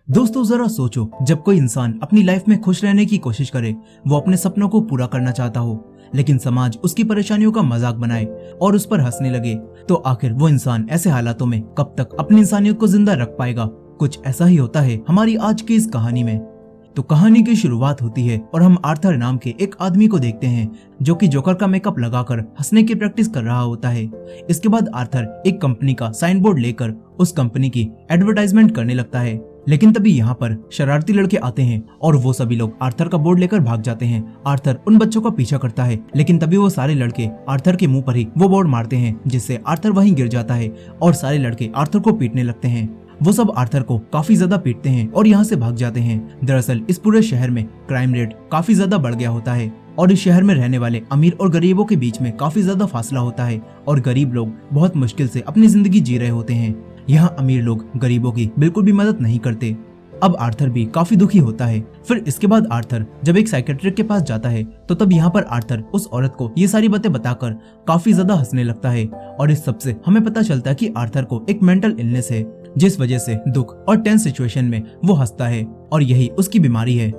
दोस्तों जरा सोचो, जब कोई इंसान अपनी लाइफ में खुश रहने की कोशिश करे, वो अपने सपनों को पूरा करना चाहता हो, लेकिन समाज उसकी परेशानियों का मजाक बनाए और उस पर हंसने लगे, तो आखिर वो इंसान ऐसे हालातों में कब तक अपनी इंसानियत को जिंदा रख पाएगा। कुछ ऐसा ही होता है हमारी आज की इस कहानी में। तो कहानी की शुरुआत होती है और हम आर्थर नाम के एक आदमी को देखते हैं जो कि जोकर का मेकअप लगाकर हंसने की प्रैक्टिस कर रहा होता है। इसके बाद आर्थर एक कंपनी का साइन बोर्ड लेकर उस कंपनी की एडवर्टाइजमेंट करने लगता है, लेकिन तभी यहाँ पर शरारती लड़के आते हैं और वो सभी लोग आर्थर का बोर्ड लेकर भाग जाते हैं। आर्थर उन बच्चों का पीछा करता है, लेकिन तभी वो सारे लड़के आर्थर के मुंह पर ही वो बोर्ड मारते हैं, जिससे आर्थर वहीं गिर जाता है और सारे लड़के आर्थर को पीटने लगते हैं। वो सब आर्थर को काफी ज्यादा पीटते हैं और यहाँ से भाग जाते हैं। दरअसल इस पूरे शहर में क्राइम रेट काफी ज्यादा बढ़ गया होता है और इस शहर में रहने वाले अमीर और गरीबों के बीच में काफी ज्यादा फासला होता है और गरीब लोग बहुत मुश्किल से अपनी जिंदगी जी रहे होते हैं। यहाँ अमीर लोग गरीबों की बिल्कुल भी मदद नहीं करते। अब आर्थर भी काफी दुखी होता है। फिर इसके बाद आर्थर जब एक साइकेट्रिक के पास जाता है, तो तब यहाँ पर आर्थर उस औरत को ये सारी बातें बताकर काफी ज्यादा हंसने लगता है और इस सब से हमें पता चलता है कि आर्थर को एक मेंटल इलनेस है, जिस वजह से दुख और टेंस सिचुएशन में वो हंसता है और यही उसकी बीमारी है।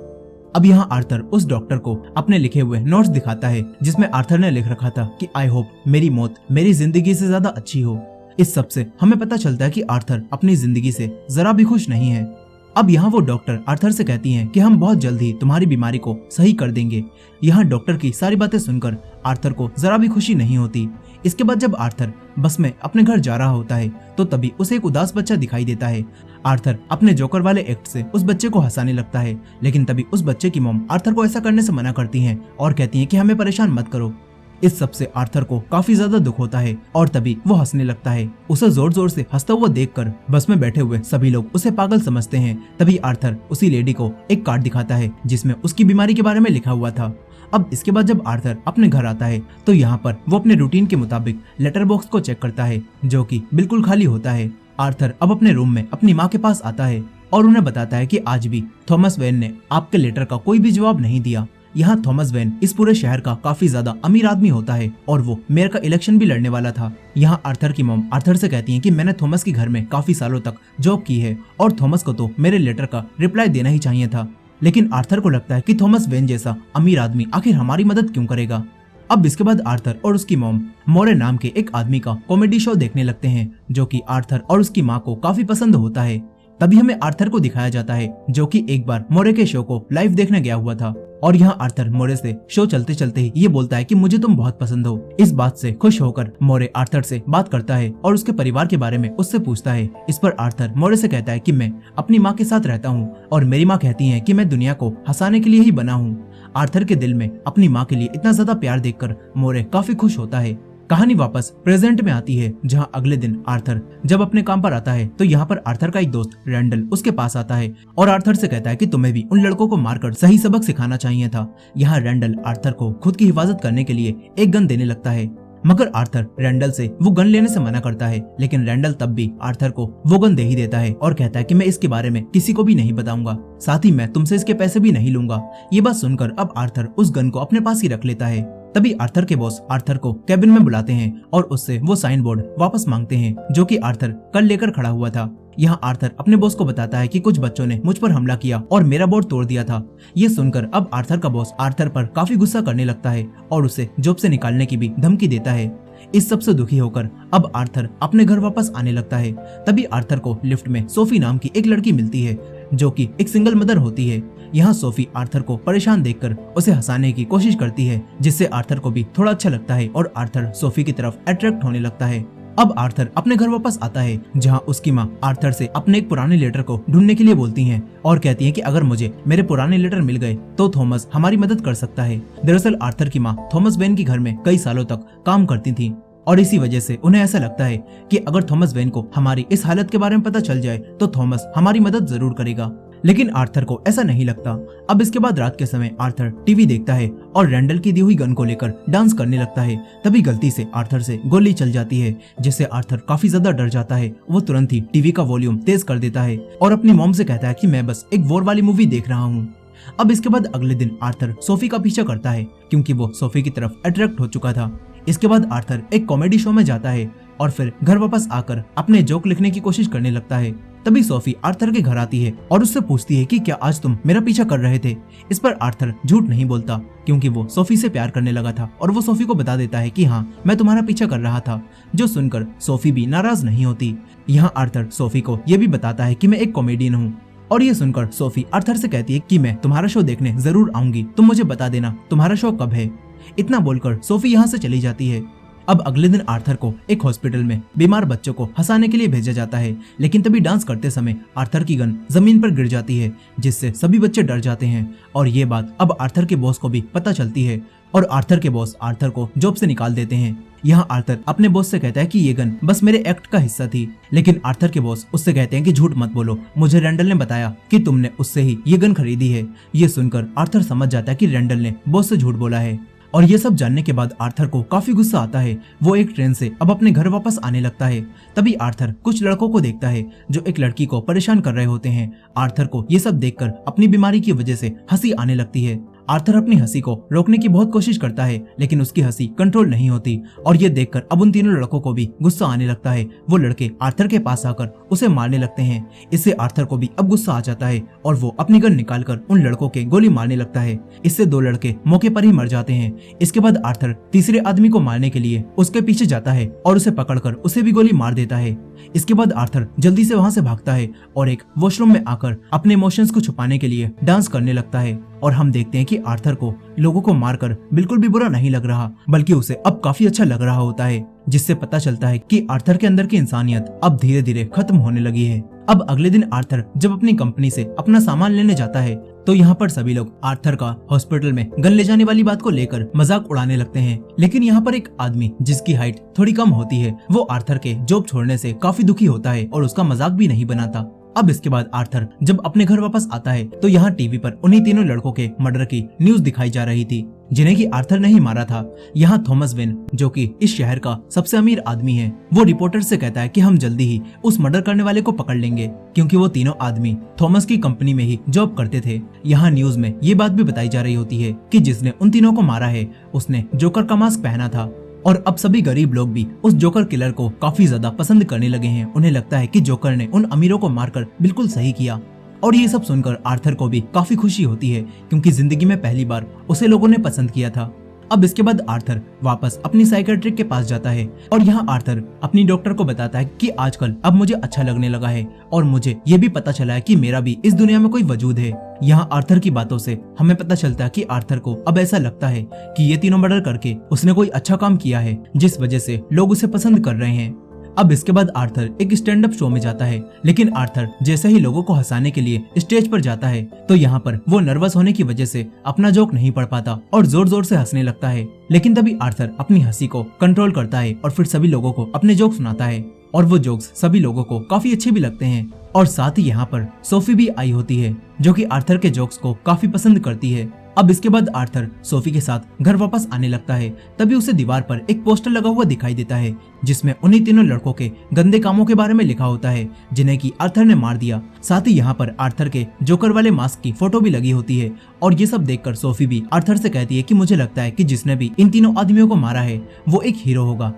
अब यहाँ आर्थर उस डॉक्टर को अपने लिखे हुए नोट्स दिखाता है, जिसमें आर्थर ने लिख रखा था कि आई होप मेरी मौत मेरी जिंदगी से ज्यादा अच्छी हो। इस सब से हमें पता चलता है कि आर्थर अपनी जिंदगी से जरा भी खुश नहीं है। अब यहाँ वो डॉक्टर आर्थर से कहती हैं कि हम बहुत जल्द ही तुम्हारी बीमारी को सही कर देंगे। यहाँ डॉक्टर की सारी बातें सुनकर आर्थर को जरा भी खुशी नहीं होती। इसके बाद जब आर्थर बस में अपने घर जा रहा होता है, तो तभी उसे एक उदास बच्चा दिखाई देता है। आर्थर अपने जोकर वाले एक्ट से उस बच्चे को हंसाने लगता है, लेकिन तभी उस बच्चे की मॉम आर्थर को ऐसा करने से मना करती हैं और कहती हैं कि हमें परेशान मत करो। इस सब से आर्थर को काफी ज्यादा दुख होता है और तभी वो हंसने लगता है। उसे जोर जोर से हंसता हुआ देखकर बस में बैठे हुए सभी लोग उसे पागल समझते हैं। तभी आर्थर उसी लेडी को एक कार्ड दिखाता है, जिसमें उसकी बीमारी के बारे में लिखा हुआ था। अब इसके बाद जब आर्थर अपने घर आता है, तो यहाँ पर वो अपने रूटीन के मुताबिक लेटर बॉक्स को चेक करता है, जो कि बिल्कुल खाली होता है। आर्थर अब अपने रूम में अपनी माँ के पास आता है और उन्हें बताता है कि आज भी थॉमस वेन ने आपके लेटर का कोई भी जवाब नहीं दिया। यहाँ थॉमस वेन इस पूरे शहर का काफी ज्यादा अमीर आदमी होता है और वो मेयर का इलेक्शन भी लड़ने वाला था। यहाँ आर्थर की मॉम आर्थर से कहती है कि मैंने थॉमस के घर में काफी सालों तक जॉब की है और थॉमस को तो मेरे लेटर का रिप्लाई देना ही चाहिए था, लेकिन आर्थर को लगता है कि थॉमस वेन जैसा अमीर आदमी आखिर हमारी मदद क्यों करेगा। अब इसके बाद आर्थर और उसकी मॉम मोरे नाम के एक आदमी का कॉमेडी शो देखने लगते हैं, जो कि आर्थर और उसकी माँ को काफी पसंद होता है। तभी हमें आर्थर को दिखाया जाता है, जो कि एक बार मोरे के शो को लाइव देखने गया हुआ था और यहाँ आर्थर मोरे से शो चलते चलते ही ये बोलता है कि मुझे तुम बहुत पसंद हो। इस बात से खुश होकर मोरे आर्थर से बात करता है और उसके परिवार के बारे में उससे पूछता है। इस पर आर्थर मोरे से कहता है कि मैं अपनी माँ के साथ रहता हूँ और मेरी माँ कहती है कि मैं दुनिया को हंसाने के लिए ही बना हूँ। आर्थर के दिल में अपनी माँ के लिए इतना ज्यादा प्यार देखकर मोरे काफी खुश होता है। कहानी वापस प्रेजेंट में आती है, जहां अगले दिन आर्थर जब अपने काम पर आता है, तो यहाँ पर आर्थर का एक दोस्त रैंडल उसके पास आता है और आर्थर से कहता है कि तुम्हें भी उन लड़कों को मारकर सही सबक सिखाना चाहिए था। यहाँ रैंडल आर्थर को खुद की हिफाजत करने के लिए एक गन देने लगता है, मगर आर्थर रैंडल से वो गन लेने से मना करता है, लेकिन रैंडल तब भी आर्थर को वो गन दे ही देता है और कहता है कि मैं इसके बारे में किसी को भी नहीं बताऊंगा, साथ ही मैं तुमसे इसके पैसे भी नहीं लूंगा। ये बात सुनकर अब आर्थर उस गन को अपने पास ही रख लेता है। तभी आर्थर के बॉस आर्थर को कैबिन में बुलाते हैं और उससे वो साइन बोर्ड वापस मांगते हैं, जो कि आर्थर कल लेकर खड़ा हुआ था। यहाँ आर्थर अपने बॉस को बताता है कि कुछ बच्चों ने मुझ पर हमला किया और मेरा बोर्ड तोड़ दिया था। ये सुनकर अब आर्थर का बॉस आर्थर पर काफी गुस्सा करने लगता है और उसे जॉब से निकालने की भी धमकी देता है। इस सब से दुखी होकर अब आर्थर अपने घर वापस आने लगता है। तभी आर्थर को लिफ्ट में सोफी नाम की एक लड़की मिलती है, जो कि एक सिंगल मदर होती है। यहाँ सोफी आर्थर को परेशान देखकर उसे हंसाने की कोशिश करती है, जिससे आर्थर को भी थोड़ा अच्छा लगता है और आर्थर सोफी की तरफ अट्रैक्ट होने लगता है। अब आर्थर अपने घर वापस आता है, जहाँ उसकी माँ आर्थर से अपने एक पुराने लेटर को ढूंढने के लिए बोलती हैं और कहती हैं कि अगर मुझे मेरे पुराने लेटर मिल गए तो थॉमस हमारी मदद कर सकता है। दरअसल आर्थर की माँ थॉमस वेन के घर में कई सालों तक काम करती थी और इसी वजह से उन्हें ऐसा लगता है कि अगर थॉमस वेन को हमारी इस हालत के बारे में पता चल जाए तो थॉमस हमारी मदद जरूर करेगा, लेकिन आर्थर को ऐसा नहीं लगता। अब इसके बाद रात के समय आर्थर टीवी देखता है और रैंडल की दी हुई गन को लेकर डांस करने लगता है। तभी गलती से आर्थर से गोली चल जाती है, जिससे आर्थर काफी ज्यादा डर जाता है। वो तुरंत ही टीवी का वॉल्यूम तेज कर देता है और अपनी मॉम से कहता है कि मैं बस एक वॉर वाली मूवी देख रहा हूँ। अब इसके बाद अगले दिन आर्थर सोफी का पीछा करता है, क्योंकि वो सोफी की तरफ अट्रैक्ट हो चुका था। इसके बाद आर्थर एक कॉमेडी शो में जाता है और फिर घर वापस आकर अपने जोक लिखने की कोशिश करने लगता है। तभी सोफी आर्थर के घर आती है और उससे पूछती है कि क्या आज तुम मेरा पीछा कर रहे थे। इस पर आर्थर झूठ नहीं बोलता क्योंकि वो सोफी से प्यार करने लगा था और वो सोफी को बता देता है कि हाँ, मैं तुम्हारा पीछा कर रहा था, जो सुनकर सोफी भी नाराज नहीं होती। यहाँ आर्थर सोफी को ये भी बताता है कि मैं एक कॉमेडियन हूँ और ये सुनकर सोफी आर्थर से कहती है कि मैं तुम्हारा शो देखने जरूर आऊंगी, तुम मुझे बता देना तुम्हारा शो कब है। इतना बोलकर सोफी यहाँ से चली जाती है। अब अगले दिन आर्थर को एक हॉस्पिटल में बीमार बच्चों को हंसाने के लिए भेजा जाता है, लेकिन तभी डांस करते समय आर्थर की गन जमीन पर गिर जाती है, जिससे सभी बच्चे डर जाते हैं और ये बात अब आर्थर के बॉस को भी पता चलती है और आर्थर के बॉस आर्थर को जॉब से निकाल देते हैं। यहाँ आर्थर अपने बॉस से कहता है कि ये गन बस मेरे एक्ट का हिस्सा थी, लेकिन आर्थर के बॉस उससे कहते हैं कि झूठ मत बोलो, मुझे रैंडल ने बताया कि तुमने उससे ही ये गन खरीदी है। ये सुनकर आर्थर समझ जाता है कि रैंडल ने बॉस से झूठ बोला है और ये सब जानने के बाद आर्थर को काफी गुस्सा आता है। वो एक ट्रेन से अब अपने घर वापस आने लगता है। तभी आर्थर कुछ लड़कों को देखता है जो एक लड़की को परेशान कर रहे होते हैं। आर्थर को ये सब देखकर अपनी बीमारी की वजह से हंसी आने लगती है। आर्थर अपनी हंसी को रोकने की बहुत कोशिश करता है, लेकिन उसकी हंसी कंट्रोल नहीं होती और ये देखकर अब उन तीनों लड़कों को भी गुस्सा आने लगता है। वो लड़के आर्थर के पास आकर उसे मारने लगते हैं। इससे आर्थर को भी अब गुस्सा आ जाता है और वो अपनी गन निकालकर उन लड़कों के गोली मारने लगता है। इससे 2 लड़के मौके पर ही मर जाते हैं। इसके बाद आर्थर तीसरे आदमी को मारने के लिए उसके पीछे जाता है और उसे पकड़कर उसे भी गोली मार देता है। इसके बाद आर्थर जल्दी से वहाँ से भागता है और एक वॉशरूम में आकर अपने इमोशंस को छुपाने के लिए डांस करने लगता है और हम देखते हैं कि आर्थर को लोगों को मारकर बिल्कुल भी बुरा नहीं लग रहा, बल्कि उसे अब काफी अच्छा लग रहा होता है, जिससे पता चलता है कि आर्थर के अंदर की इंसानियत अब धीरे धीरे खत्म होने लगी है। अब अगले दिन आर्थर जब अपनी कंपनी से अपना सामान लेने जाता है तो यहाँ पर सभी लोग आर्थर का हॉस्पिटल में गन ले जाने वाली बात को लेकर मजाक उड़ाने लगते हैं, लेकिन यहाँ पर एक आदमी जिसकी हाइट थोड़ी कम होती है वो आर्थर के जॉब छोड़ने से काफी दुखी होता है और उसका मजाक भी नहीं बनाता। अब इसके बाद आर्थर जब अपने घर वापस आता है तो यहाँ टीवी पर उन्हीं तीनों लड़कों के मर्डर की न्यूज दिखाई जा रही थी, जिन्हें कि आर्थर ने ही मारा था। यहाँ थॉमस वेन, जो कि इस शहर का सबसे अमीर आदमी है, वो रिपोर्टर से कहता है कि हम जल्दी ही उस मर्डर करने वाले को पकड़ लेंगे, क्योंकि वो तीनों आदमी थॉमस की कंपनी में ही जॉब करते थे। यहाँ न्यूज में ये बात भी बताई जा रही होती है कि जिसने उन तीनों को मारा है उसने जोकर का मास्क पहना था और अब सभी गरीब लोग भी उस जोकर किलर को काफी ज्यादा पसंद करने लगे हैं। उन्हें लगता है कि जोकर ने उन अमीरों को मारकर बिल्कुल सही किया और ये सब सुनकर आर्थर को भी काफी खुशी होती है, क्योंकि जिंदगी में पहली बार उसे लोगों ने पसंद किया था। अब इसके बाद आर्थर वापस अपनी साइकियाट्रिस्ट के पास जाता है और यहाँ आर्थर अपनी डॉक्टर को बताता है कि आजकल अब मुझे अच्छा लगने लगा है और मुझे ये भी पता चला है कि मेरा भी इस दुनिया में कोई वजूद है। यहाँ आर्थर की बातों से हमें पता चलता है कि आर्थर को अब ऐसा लगता है कि ये तीनों मर्डर करके उसने कोई अच्छा काम किया है, जिस वजह से लोग उसे पसंद कर रहे हैं। अब इसके बाद आर्थर एक स्टैंड अप शो में जाता है, लेकिन आर्थर जैसे ही लोगों को हंसाने के लिए स्टेज पर जाता है तो यहाँ पर वो नर्वस होने की वजह से अपना जोक नहीं पढ़ पाता और जोर जोर से हंसने लगता है। लेकिन तभी आर्थर अपनी हंसी को कंट्रोल करता है और फिर सभी लोगों को अपने जोक सुनाता है और वो जोक्स सभी लोगों को काफी अच्छे भी लगते हैं। और साथ ही यहाँ पर सोफी भी आई होती है, जो कि आर्थर के जोक्स को काफी पसंद करती है। अब इसके बाद आर्थर सोफी के साथ घर वापस आने लगता है। तभी उसे दीवार पर एक पोस्टर लगा हुआ दिखाई देता है, जिसमें उन्हीं तीनों लड़कों के गंदे कामों के बारे में लिखा होता है, जिन्हें कि आर्थर ने मार दिया। साथ ही यहाँ पर आर्थर के जोकर वाले मास्क की फोटो भी लगी होती है और ये सब देखकर सोफी भी आर्थर से कहती है कि मुझे लगता है कि जिसने भी इन तीनों आदमियों को मारा है वो एक हीरो होगा।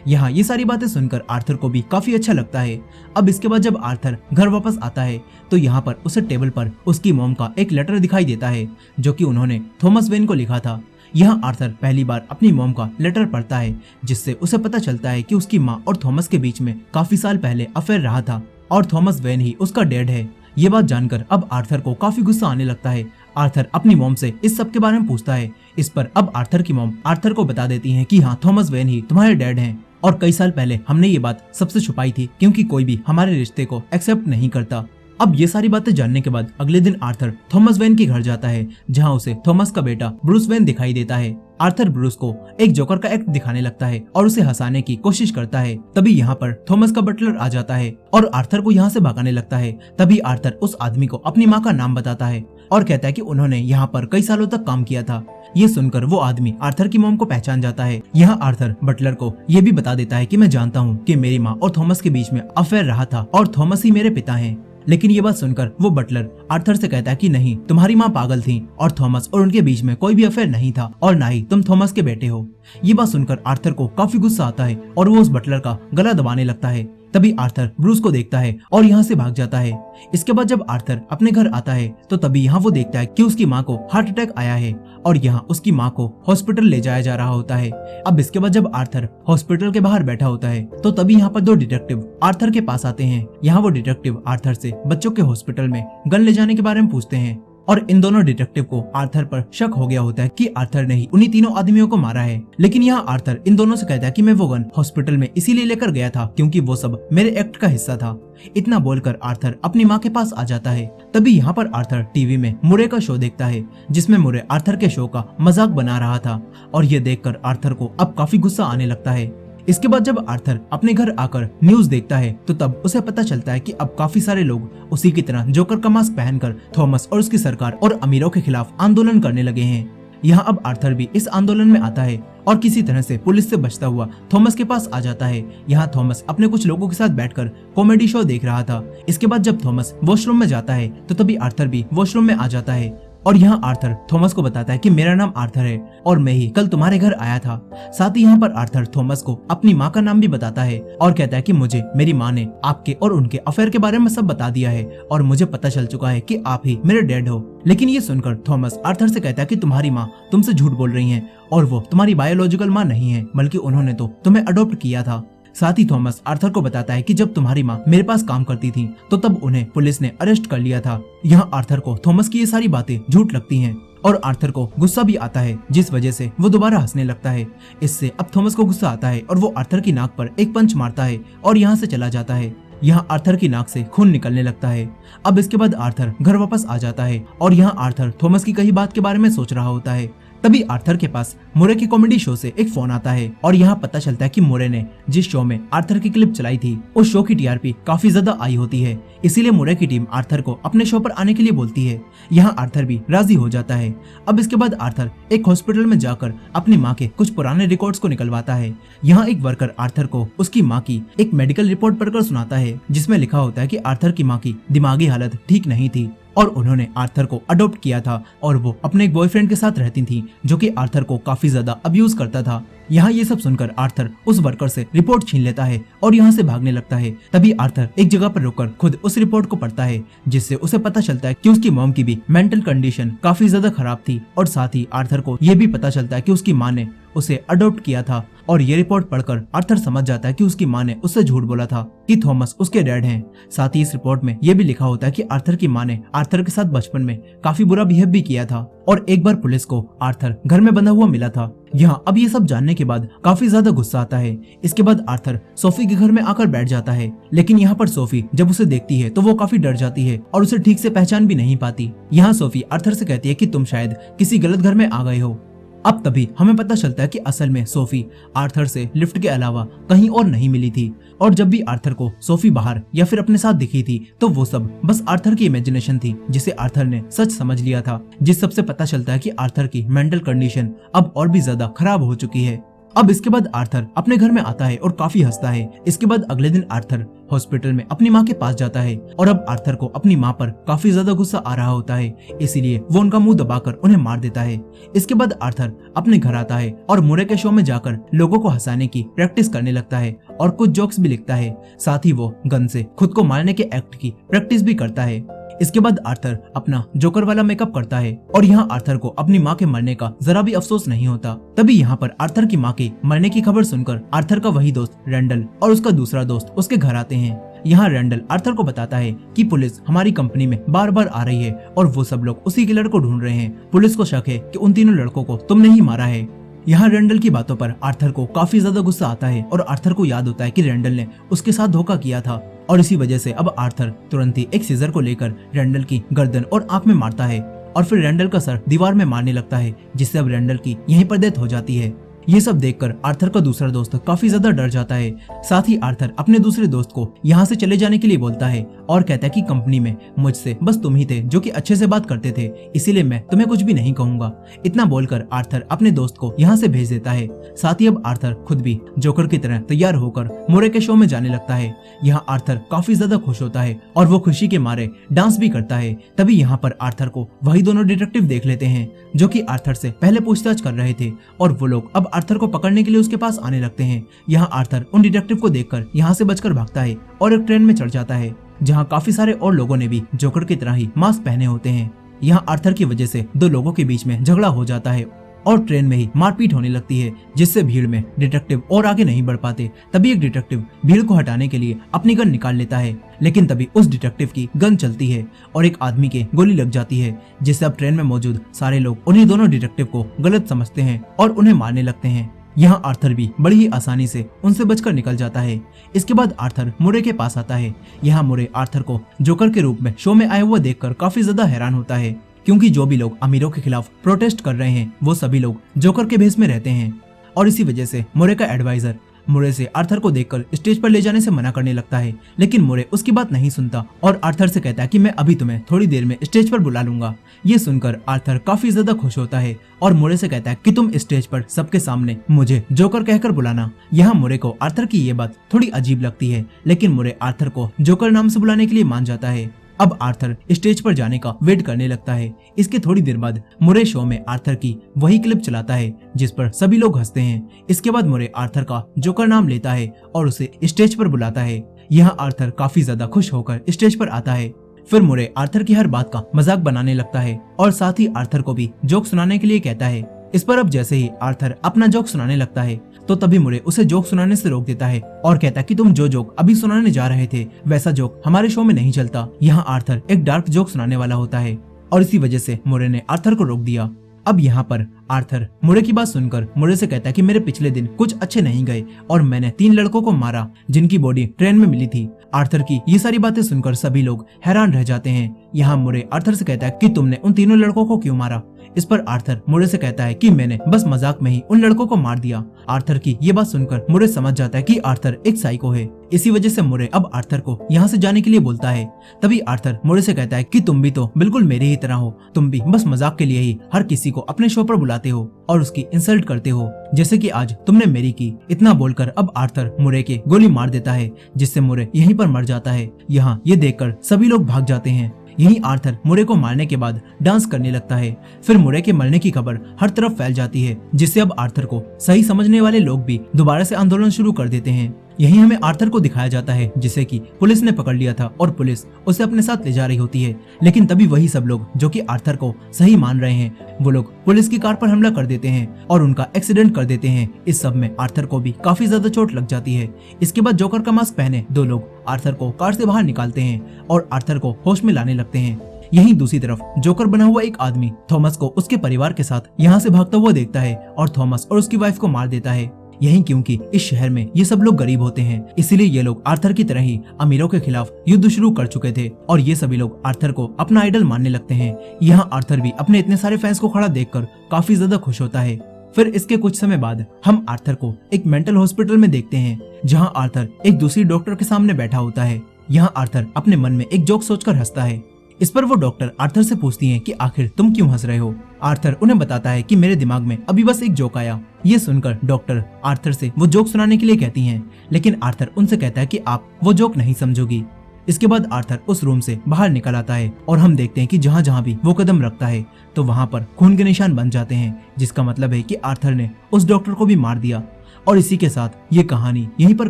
यहाँ ये सारी बातें सुनकर आर्थर को भी काफी अच्छा लगता है। अब इसके बाद जब आर्थर घर वापस आता है तो यहाँ पर उसे टेबल पर उसकी मॉम का एक लेटर दिखाई देता है, जो कि उन्होंने थॉमस वेन को लिखा था। यहाँ आर्थर पहली बार अपनी मॉम का लेटर पढ़ता है, जिससे उसे पता चलता है कि उसकी माँ और थॉमस के बीच में काफी साल पहले अफेयर रहा था और थॉमस वेन ही उसका डैड है। ये बात जानकर अब आर्थर को काफी गुस्सा आने लगता है। आर्थर अपनी मॉम से इस सब के बारे में पूछता है। इस पर अब आर्थर की मॉम आर्थर को बता देती है कि हाँ, थॉमस वेन ही तुम्हारे डैड हैं और कई साल पहले हमने ये बात सबसे छुपाई थी, क्योंकि कोई भी हमारे रिश्ते को एक्सेप्ट नहीं करता। अब ये सारी बातें जानने के बाद अगले दिन आर्थर थॉमस वेन के घर जाता है, जहाँ उसे थॉमस का बेटा ब्रूस वेन दिखाई देता है। आर्थर ब्रूस को एक जोकर का एक्ट दिखाने लगता है और उसे हंसाने की कोशिश करता है। तभी यहाँ पर थॉमस का बटलर आ जाता है और आर्थर को यहाँ से भगाने लगता है। तभी आर्थर उस आदमी को अपनी माँ का नाम बताता है और कहता है कि उन्होंने यहाँ पर कई सालों तक काम किया था। ये सुनकर वो आदमी आर्थर की मॉम को पहचान जाता है। यहाँ आर्थर बटलर को ये भी बता देता है कि मैं जानता हूँ कि मेरी माँ और थॉमस के बीच में अफेयर रहा था और थॉमस ही मेरे पिता हैं। लेकिन ये बात सुनकर वो बटलर आर्थर से कहता है कि नहीं, तुम्हारी माँ पागल थी और थॉमस और उनके बीच में कोई भी अफेयर नहीं था और ना ही तुम थॉमस के बेटे हो। ये बात सुनकर आर्थर को काफी गुस्सा आता है और वो उस बटलर का गला दबाने लगता है। तभी आर्थर ब्रूस को देखता है और यहाँ से भाग जाता है। इसके बाद जब आर्थर अपने घर आता है तो तभी यहाँ वो देखता है कि उसकी माँ को हार्ट अटैक आया है और यहाँ उसकी माँ को हॉस्पिटल ले जाया जा रहा होता है। अब इसके बाद जब आर्थर हॉस्पिटल के बाहर बैठा होता है तो तभी यहाँ पर 2 डिटेक्टिव आर्थर के पास आते हैं। यहाँ वो डिटेक्टिव आर्थर से बच्चों के हॉस्पिटल में गन ले जाने के बारे में पूछते हैं और इन दोनों डिटेक्टिव को आर्थर पर शक हो गया होता है कि आर्थर ने ही उन्हीं तीनों आदमियों को मारा है। लेकिन यहाँ आर्थर इन दोनों से कहता है कि मैं वो गन हॉस्पिटल में इसीलिए लेकर गया था क्योंकि वो सब मेरे एक्ट का हिस्सा था। इतना बोलकर आर्थर अपनी माँ के पास आ जाता है। तभी यहाँ पर आर्थर टीवी में मुरे का शो देखता है जिसमें मुरे आर्थर के शो का मजाक बना रहा था और ये देखकर आर्थर को अब काफी गुस्सा आने लगता है। इसके बाद जब आर्थर अपने घर आकर न्यूज देखता है तो तब उसे पता चलता है कि अब काफी सारे लोग उसी की तरह जोकर का मास्क पहनकर थॉमस और उसकी सरकार और अमीरों के खिलाफ आंदोलन करने लगे हैं। यहाँ अब आर्थर भी इस आंदोलन में आता है और किसी तरह से पुलिस से बचता हुआ थॉमस के पास आ जाता है। यहाँ थॉमस अपने कुछ लोगों के साथ बैठकर कॉमेडी शो देख रहा था। इसके बाद जब थॉमस वॉशरूम में जाता है तो तभी आर्थर भी वॉशरूम में आ जाता है और यहाँ आर्थर थॉमस को बताता है कि मेरा नाम आर्थर है और मैं ही कल तुम्हारे घर आया था। साथ ही यहाँ पर आर्थर थॉमस को अपनी माँ का नाम भी बताता है और कहता है कि मुझे मेरी माँ ने आपके और उनके अफेयर के बारे में सब बता दिया है और मुझे पता चल चुका है कि आप ही मेरे डैड हो। लेकिन ये सुनकर थॉमस आर्थर से कहता है कि तुम्हारी माँ तुमसे झूठ बोल रही है और वो तुम्हारी बायोलॉजिकल माँ नहीं है बल्कि उन्होंने तो तुम्हें अडॉप्ट किया था। साथ ही थॉमस आर्थर को बताता है कि जब तुम्हारी माँ मेरे पास काम करती थी तो तब उन्हें पुलिस ने अरेस्ट कर लिया था। यहाँ आर्थर को थॉमस की ये सारी बातें झूठ लगती हैं और आर्थर को गुस्सा भी आता है जिस वजह से वो दोबारा हंसने लगता है। इससे अब थॉमस को गुस्सा आता है और वो आर्थर की नाक पर एक पंच मारता है और यहाँ से चला जाता है। यहाँ आर्थर की नाक से खून निकलने लगता है। अब इसके बाद आर्थर घर वापस आ जाता है और यहाँ आर्थर थॉमस की कही बात के बारे में सोच रहा होता है। तभी आर्थर के पास मुरे के कॉमेडी शो से एक फोन आता है और यहाँ पता चलता है कि मुरे ने जिस शो में आर्थर की क्लिप चलाई थी उस शो की टीआरपी काफी ज्यादा आई होती है, इसीलिए मुरे की टीम आर्थर को अपने शो पर आने के लिए बोलती है। यहाँ आर्थर भी राजी हो जाता है। अब इसके बाद आर्थर एक हॉस्पिटल में जाकर अपनी माँ के कुछ पुराने रिकॉर्ड्स को निकलवाता है। यहाँ एक वर्कर आर्थर को उसकी माँ की एक मेडिकल रिपोर्ट पढ़कर सुनाता है जिसमें लिखा होता है कि आर्थर की माँ की दिमागी हालत ठीक नहीं थी और उन्होंने आर्थर को अडॉप्ट किया था और वो अपने एक बॉयफ्रेंड के साथ रहती थी जो कि आर्थर को काफी ज्यादा अब्यूज करता था। यहाँ ये सब सुनकर आर्थर उस वर्कर से रिपोर्ट छीन लेता है और यहाँ से भागने लगता है। तभी आर्थर एक जगह पर रुककर खुद उस रिपोर्ट को पढ़ता है जिससे उसे पता चलता है कि उसकी मॉम की भी मेंटल कंडीशन काफी ज्यादा खराब थी और साथ ही आर्थर को ये भी पता चलता है कि उसकी माँ ने उसे अडॉप्ट किया था। और ये रिपोर्ट पढ़कर आर्थर समझ जाता है कि उसकी माँ ने उससे झूठ बोला था कि थॉमस उसके डैड हैं। साथ ही इस रिपोर्ट में ये भी लिखा होता है कि आर्थर की माँ ने आर्थर के साथ बचपन में काफी बुरा बिहेव भी किया था और एक बार पुलिस को आर्थर घर में बंधा हुआ मिला था। यहाँ अब ये सब जानने के बाद काफी ज्यादा गुस्सा आता है। इसके बाद आर्थर सोफी के घर में आकर बैठ जाता है, लेकिन यहाँ पर सोफी जब उसे देखती है तो वो काफी डर जाती है और उसे ठीक से पहचान भी नहीं पाती। यहाँ सोफी आर्थर से कहती है कि तुम शायद किसी गलत घर में आ गए हो। अब तभी हमें पता चलता है कि असल में सोफी आर्थर से लिफ्ट के अलावा कहीं और नहीं मिली थी और जब भी आर्थर को सोफी बाहर या फिर अपने साथ दिखी थी तो वो सब बस आर्थर की इमेजिनेशन थी जिसे आर्थर ने सच समझ लिया था। जिस सबसे पता चलता है कि आर्थर की मेंटल कंडीशन अब और भी ज्यादा खराब हो चुकी है। अब इसके बाद आर्थर अपने घर में आता है और काफी हंसता है। इसके बाद अगले दिन आर्थर हॉस्पिटल में अपनी माँ के पास जाता है और अब आर्थर को अपनी माँ पर काफी ज्यादा गुस्सा आ रहा होता है, इसीलिए वो उनका मुंह दबाकर उन्हें मार देता है। इसके बाद आर्थर अपने घर आता है और मुरे के शो में जाकर लोगों को हंसाने की प्रैक्टिस करने लगता है और कुछ जोक्स भी लिखता है। साथ ही वो गन से खुद को मारने के एक्ट की प्रैक्टिस भी करता है। इसके बाद आर्थर अपना जोकर वाला मेकअप करता है और यहाँ आर्थर को अपनी माँ के मरने का जरा भी अफसोस नहीं होता। तभी यहाँ पर आर्थर की माँ के मरने की खबर सुनकर आर्थर का वही दोस्त रेंडल और उसका दूसरा दोस्त उसके घर आते हैं। यहाँ रेंडल आर्थर को बताता है कि पुलिस हमारी कंपनी में बार बार आ रही है और वो सब लोग उसी किलर को ढूंढ रहे हैं। पुलिस को शक है कि उन तीनों लड़कों को तुमने ही मारा है। यहाँ रेंडल की बातों पर आर्थर को काफी ज्यादा गुस्सा आता है और आर्थर को याद होता है कि रेंडल ने उसके साथ धोखा किया था और इसी वजह से अब आर्थर तुरंत ही एक सीजर को लेकर रेंडल की गर्दन और आंख में मारता है और फिर रेंडल का सर दीवार में मारने लगता है, जिससे अब रेंडल की यहीं पर डेथ हो जाती है। ये सब देखकर आर्थर का दूसरा दोस्त काफी ज्यादा डर जाता है। साथ ही आर्थर अपने दूसरे दोस्त को यहाँ से चले जाने के लिए बोलता है और कहता है कि कंपनी में मुझसे बस तुम ही थे जो कि अच्छे से बात करते थे, इसीलिए मैं तुम्हें कुछ भी नहीं कहूंगा। इतना बोलकर आर्थर अपने दोस्त को यहाँ से भेज देता है। साथ ही अब आर्थर खुद भी जोकर की तरह तैयार होकर मुरे के शो में जाने लगता है। यहाँ आर्थर काफी ज्यादा खुश होता है और वो खुशी के मारे डांस भी करता है। तभी यहाँ पर आर्थर को वही दोनों डिटेक्टिव देख लेते हैं जो कि आर्थर से पहले पूछताछ कर रहे थे और वो लोग अब आर्थर को पकड़ने के लिए उसके पास आने लगते हैं। यहाँ आर्थर उन डिटेक्टिव को देखकर यहाँ से बचकर भागता है और एक ट्रेन में चढ़ जाता है जहाँ काफी सारे और लोगों ने भी जोकर की तरह ही मास्क पहने होते हैं। यहाँ आर्थर की वजह से दो लोगों के बीच में झगड़ा हो जाता है और ट्रेन में ही मारपीट होने लगती है, जिससे भीड़ में डिटेक्टिव और आगे नहीं बढ़ पाते। तभी एक डिटेक्टिव भीड़ को हटाने के लिए अपनी गन निकाल लेता है, लेकिन तभी उस डिटेक्टिव की गन चलती है और एक आदमी के गोली लग जाती है, जिससे अब ट्रेन में मौजूद सारे लोग उन्हीं दोनों डिटेक्टिव को गलत समझते हैं और उन्हें मारने लगते हैं। यहाँ आर्थर भी बड़ी ही आसानी से उनसे बचकर निकल जाता है। इसके बाद आर्थर मुरे के पास आता है। यहाँ मुरे आर्थर को जोकर के रूप में शो में आया हुआ देखकर काफी ज्यादा हैरान होता है, क्योंकि जो भी लोग अमीरों के खिलाफ प्रोटेस्ट कर रहे हैं वो सभी लोग जोकर के भेष में रहते हैं। और इसी वजह से मुरे का एडवाइजर मुरे से आर्थर को देखकर स्टेज पर ले जाने से मना करने लगता है, लेकिन मुरे उसकी बात नहीं सुनता और आर्थर से कहता है कि मैं अभी तुम्हें थोड़ी देर में स्टेज पर बुला लूंगा। ये सुनकर आर्थर काफी ज्यादा खुश होता है और मुरे से कहता है कि तुम स्टेज पर सबके सामने मुझे जोकर कहकर बुलाना। यहाँ मुरे को आर्थर की ये बात थोड़ी अजीब लगती है, लेकिन मुरे आर्थर को जोकर नाम से बुलाने के लिए मान जाता है। अब आर्थर स्टेज पर जाने का वेट करने लगता है। इसके थोड़ी देर बाद मुरे शो में आर्थर की वही क्लिप चलाता है जिस पर सभी लोग हंसते हैं। इसके बाद मुरे आर्थर का जोकर नाम लेता है और उसे स्टेज पर बुलाता है। यहाँ आर्थर काफी ज्यादा खुश होकर स्टेज पर आता है। फिर मुरे आर्थर की हर बात का मजाक बनाने लगता है और साथ ही आर्थर को भी जोक सुनाने के लिए कहता है। इस पर अब जैसे ही आर्थर अपना जोक सुनाने लगता है तो तभी मुरे उसे जोक सुनाने से रोक देता है और कहता है कि तुम जो जोक अभी सुनाने जा रहे थे वैसा जोक हमारे शो में नहीं चलता। यहाँ आर्थर एक डार्क जोक सुनाने वाला होता है और इसी वजह से मुरे ने आर्थर को रोक दिया। अब यहाँ पर आर्थर मुरे की बात सुनकर मुरे से कहता है कि मेरे पिछले दिन कुछ अच्छे नहीं गए और मैंने 3 लड़कों को मारा जिनकी बॉडी ट्रेन में मिली थी। आर्थर की ये सारी बातें सुनकर सभी लोग हैरान रह जाते हैं। यहाँ मुरे आर्थर से कहता है कि तुमने उन तीनों लड़कों को क्यों मारा। इस पर आर्थर मुरे से कहता है कि मैंने बस मजाक में ही उन लड़कों को मार दिया। आर्थर की ये बात सुनकर मुरे समझ जाता है कि आर्थर एक साइको है। इसी वजह से मुरे अब आर्थर को यहाँ से जाने के लिए बोलता है। तभी आर्थर मुरे से कहता है कि तुम भी तो बिल्कुल मेरे ही तरह हो, तुम भी बस मजाक के लिए ही हर किसी को अपने शो पर बुलाते हो और उसकी इंसल्ट करते हो, जैसे कि आज तुमने मेरी की। इतना बोलकर अब आर्थर मुरे के गोली मार देता है, जिससे मुरे यहीं पर मर जाता है। यहाँ ये देखकर सभी लोग भाग जाते हैं। यहीं आर्थर मुरे को मारने के बाद डांस करने लगता है। फिर मुरे के मरने की खबर हर तरफ फैल जाती है, जिससे अब आर्थर को सही समझने वाले लोग भी दोबारा से आंदोलन शुरू कर देते हैं। यहीं हमें आर्थर को दिखाया जाता है जिसे कि पुलिस ने पकड़ लिया था और पुलिस उसे अपने साथ ले जा रही होती है, लेकिन तभी वही सब लोग जो कि आर्थर को सही मान रहे हैं वो लोग पुलिस की कार पर हमला कर देते हैं और उनका एक्सीडेंट कर देते हैं। इस सब में आर्थर को भी काफी ज्यादा चोट लग जाती है। इसके बाद जोकर का मास्क पहने 2 लोग आर्थर को कार से बाहर निकालते हैं और आर्थर को होश में लाने लगते हैं। यहीं दूसरी तरफ जोकर बना हुआ एक आदमी थॉमस को उसके परिवार के साथ यहाँ से भागता हुआ देखता है और थॉमस और उसकी वाइफ को मार देता है। यही क्योंकि इस शहर में ये सब लोग गरीब होते हैं, इसीलिए ये लोग आर्थर की तरह ही अमीरों के खिलाफ युद्ध शुरू कर चुके थे और ये सभी लोग आर्थर को अपना आइडल मानने लगते हैं। यहाँ आर्थर भी अपने इतने सारे फैंस को खड़ा देखकर काफी ज्यादा खुश होता है। फिर इसके कुछ समय बाद हम आर्थर को एक मेंटल हॉस्पिटल में देखते हैं, जहाँ आर्थर एक दूसरी डॉक्टर के सामने बैठा होता है। यहाँ आर्थर अपने मन में एक जोक सोचकर हंसता है। इस पर वो डॉक्टर आर्थर से पूछती हैं कि आखिर तुम क्यों हंस रहे हो। आर्थर उन्हें बताता है कि मेरे दिमाग में अभी बस एक जोक आया। ये सुनकर डॉक्टर आर्थर से वो जोक सुनाने के लिए कहती हैं, लेकिन आर्थर उनसे कहता है कि आप वो जोक नहीं समझोगी। इसके बाद आर्थर उस रूम से बाहर निकल आता है और हम देखते हैं कि जहाँ जहाँ भी वो कदम रखता है तो वहाँ पर खून के निशान बन जाते हैं, जिसका मतलब है कि आर्थर ने उस डॉक्टर को भी मार दिया। और इसी के साथ ये कहानी यहीं पर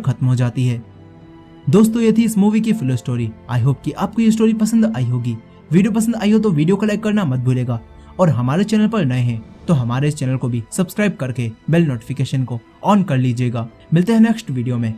खत्म हो जाती है। दोस्तों, ये थी इस मूवी की फुल स्टोरी। आई होप कि आपको ये स्टोरी पसंद आई होगी। वीडियो पसंद आई हो तो वीडियो को लाइक करना मत भूलेगा और हमारे चैनल पर नए हैं तो हमारे इस चैनल को भी सब्सक्राइब करके बेल नोटिफिकेशन को ऑन कर लीजिएगा। मिलते हैं नेक्स्ट वीडियो में।